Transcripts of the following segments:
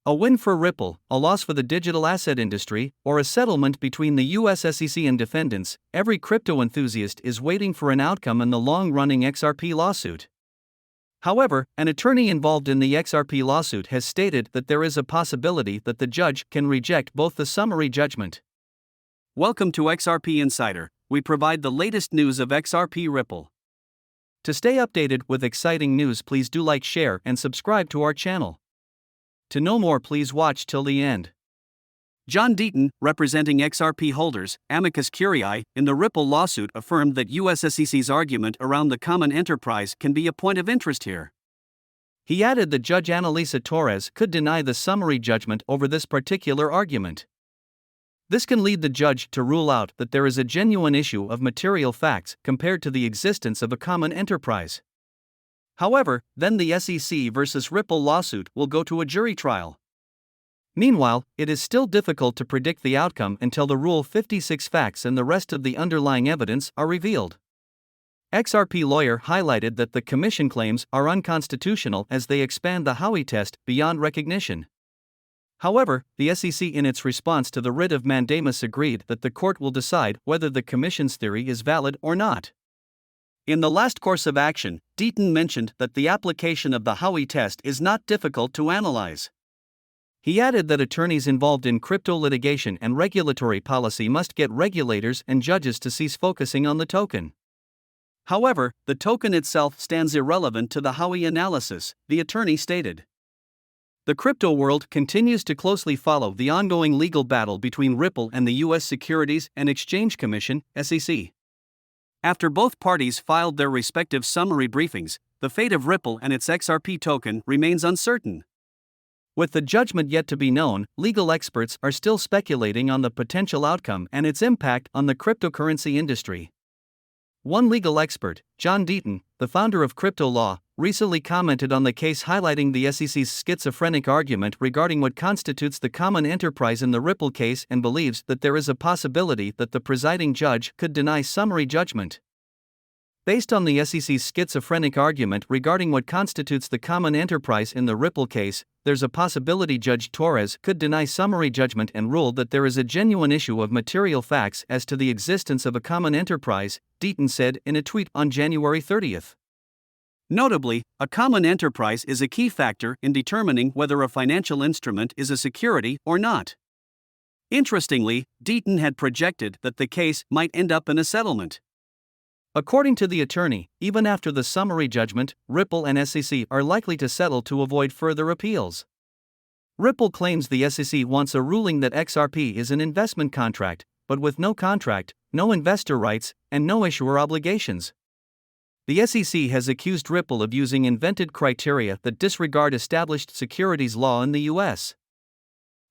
A win for Ripple, a loss for the digital asset industry, or a settlement between the US SEC and defendants, every crypto enthusiast is waiting for an outcome in the long-running XRP lawsuit. However, an attorney involved in the XRP lawsuit has stated that there is a possibility that the judge can reject both the summary judgment. Welcome to XRP Insider. We provide the latest news of XRP Ripple. To stay updated with exciting news, please do like, share, and subscribe to our channel. To know more, please watch till the end. John Deaton, representing XRP holders, amicus curiae, in the Ripple lawsuit affirmed that US SEC's argument around the common enterprise can be a point of interest here. He added that Judge Analisa Torres could deny the summary judgment over this particular argument. This can lead the judge to rule out that there is a genuine issue of material facts compared to the existence of a common enterprise. However, then the SEC versus Ripple lawsuit will go to a jury trial. Meanwhile, it is still difficult to predict the outcome until the Rule 56 facts and the rest of the underlying evidence are revealed. XRP lawyer highlighted that the commission claims are unconstitutional as they expand the Howey test beyond recognition. However, the SEC in its response to the writ of mandamus agreed that the court will decide whether the commission's theory is valid or not. In the last course of action, Deaton mentioned that the application of the Howey test is not difficult to analyze. He added that attorneys involved in crypto litigation and regulatory policy must get regulators and judges to cease focusing on the token. However, the token itself stands irrelevant to the Howey analysis, the attorney stated. The crypto world continues to closely follow the ongoing legal battle between Ripple and the U.S. Securities and Exchange Commission, SEC. After both parties filed their respective summary briefings, the fate of Ripple and its XRP token remains uncertain. With the judgment yet to be known, legal experts are still speculating on the potential outcome and its impact on the cryptocurrency industry. One legal expert, John Deaton, the founder of Crypto Law, recently commented on the case, highlighting the SEC's schizophrenic argument regarding what constitutes the common enterprise in the Ripple case, and believes that there is a possibility that the presiding judge could deny summary judgment. Based on the SEC's schizophrenic argument regarding what constitutes the common enterprise in the Ripple case, there's a possibility Judge Torres could deny summary judgment and rule that there is a genuine issue of material facts as to the existence of a common enterprise, Deaton said in a tweet on January 30th. Notably, a common enterprise is a key factor in determining whether a financial instrument is a security or not. Interestingly, Deaton had projected that the case might end up in a settlement. According to the attorney, even after the summary judgment, Ripple and SEC are likely to settle to avoid further appeals. Ripple claims the SEC wants a ruling that XRP is an investment contract, but with no contract, no investor rights, and no issuer obligations. The SEC has accused Ripple of using invented criteria that disregard established securities law in the U.S.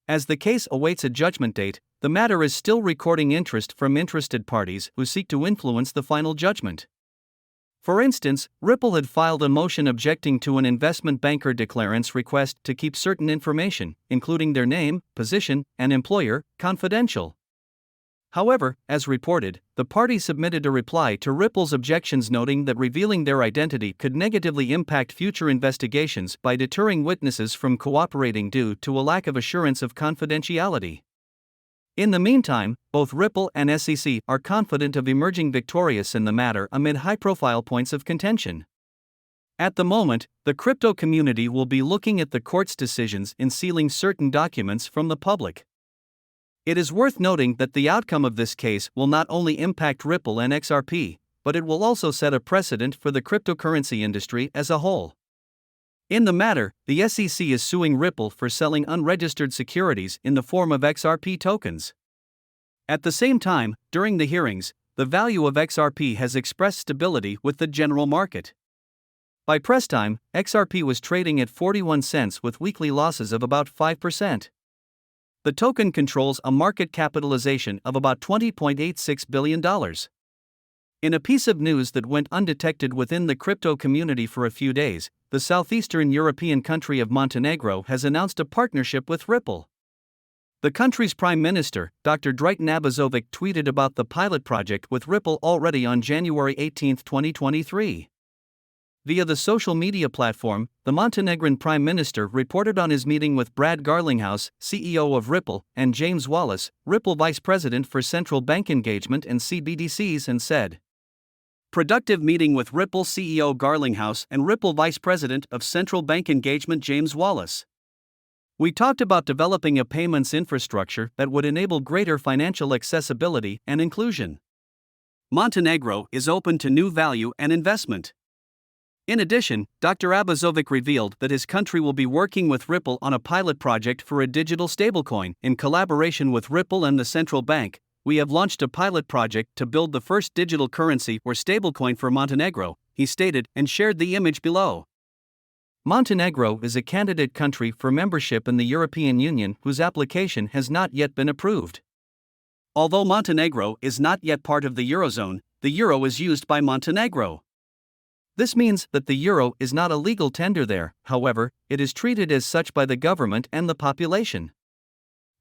As the case awaits a judgment date, the matter is still recording interest from interested parties who seek to influence the final judgment. For instance, Ripple had filed a motion objecting to an investment banker declarant's request to keep certain information, including their name, position, and employer, confidential. However, as reported, the party submitted a reply to Ripple's objections, noting that revealing their identity could negatively impact future investigations by deterring witnesses from cooperating due to a lack of assurance of confidentiality. In the meantime, both Ripple and SEC are confident of emerging victorious in the matter amid high-profile points of contention. At the moment, the crypto community will be looking at the court's decisions in sealing certain documents from the public. It is worth noting that the outcome of this case will not only impact Ripple and XRP, but it will also set a precedent for the cryptocurrency industry as a whole. In the matter, the SEC is suing Ripple for selling unregistered securities in the form of XRP tokens. At the same time, during the hearings, the value of XRP has expressed stability with the general market. By press time, XRP was trading at 41 cents with weekly losses of about 5%. The token controls a market capitalization of about $20.86 billion. In a piece of news that went undetected within the crypto community for a few days, the southeastern European country of Montenegro has announced a partnership with Ripple. The country's Prime Minister, Dr. Dragan Abazovic, tweeted about the pilot project with Ripple already on January 18, 2023. Via the social media platform, the Montenegrin Prime Minister reported on his meeting with Brad Garlinghouse, CEO of Ripple, and James Wallace, Ripple Vice President for Central Bank Engagement and CBDCs, and said, "Productive meeting with Ripple CEO Garlinghouse and Ripple Vice President of Central Bank Engagement James Wallace. We talked about developing a payments infrastructure that would enable greater financial accessibility and inclusion. Montenegro is open to new value and investment." In addition, Dr. Abazovic revealed that his country will be working with Ripple on a pilot project for a digital stablecoin. In collaboration with Ripple and the central bank, we have launched a pilot project to build the first digital currency or stablecoin for Montenegro, he stated, and shared the image below. Montenegro is a candidate country for membership in the European Union whose application has not yet been approved. Although Montenegro is not yet part of the Eurozone, the euro is used by Montenegro. This means that the euro is not a legal tender there, however, it is treated as such by the government and the population.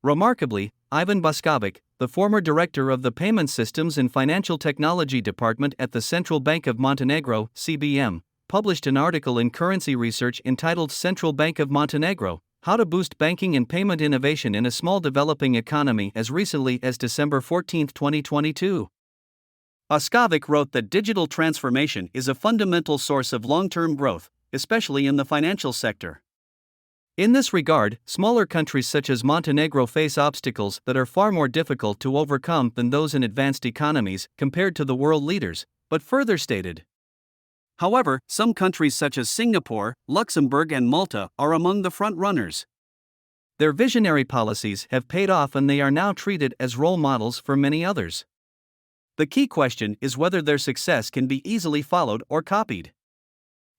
Remarkably, Ivan Boskovic, the former director of the Payment Systems and Financial Technology Department at the Central Bank of Montenegro, CBM, published an article in Currency Research entitled Central Bank of Montenegro, How to Boost Banking and Payment Innovation in a Small Developing Economy as recently as December 14, 2022. Boskovic wrote that digital transformation is a fundamental source of long-term growth, especially in the financial sector. In this regard, smaller countries such as Montenegro face obstacles that are far more difficult to overcome than those in advanced economies compared to the world leaders, but further stated. However, some countries such as Singapore, Luxembourg and Malta are among the front-runners. Their visionary policies have paid off and they are now treated as role models for many others. The key question is whether their success can be easily followed or copied.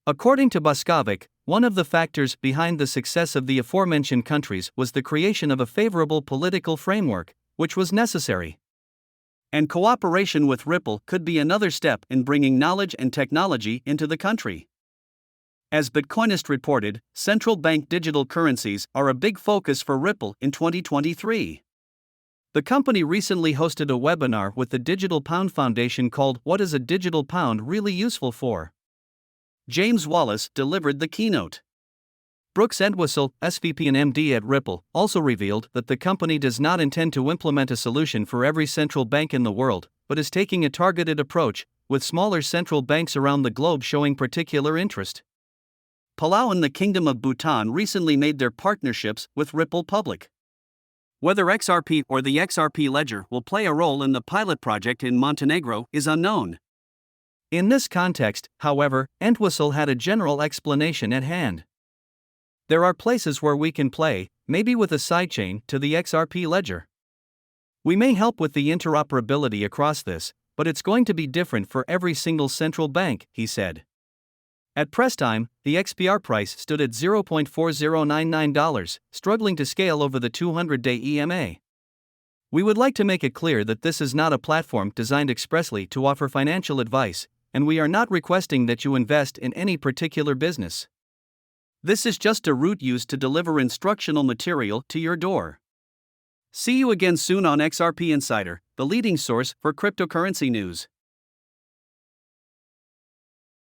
According to Boskovic, one of the factors behind the success of the aforementioned countries was the creation of a favorable political framework, which was necessary. And cooperation with Ripple could be another step in bringing knowledge and technology into the country. As Bitcoinist reported, central bank digital currencies are a big focus for Ripple in 2023. The company recently hosted a webinar with the Digital Pound Foundation called "What is a Digital Pound Really Useful For?" James Wallace delivered the keynote. Brooks Entwistle, SVP and MD at Ripple, also revealed that the company does not intend to implement a solution for every central bank in the world, but is taking a targeted approach, with smaller central banks around the globe showing particular interest. Palau and the Kingdom of Bhutan recently made their partnerships with Ripple public. Whether XRP or the XRP ledger will play a role in the pilot project in Montenegro is unknown. In this context, however, Entwistle had a general explanation at hand. There are places where we can play, maybe with a sidechain to the XRP ledger. We may help with the interoperability across this, but it's going to be different for every single central bank, he said. At press time, the XPR price stood at $0.4099, struggling to scale over the 200-day EMA. We would like to make it clear that this is not a platform designed expressly to offer financial advice, and we are not requesting that you invest in any particular business. This is just a route used to deliver instructional material to your door. See you again soon on XRP Insider, the leading source for cryptocurrency news.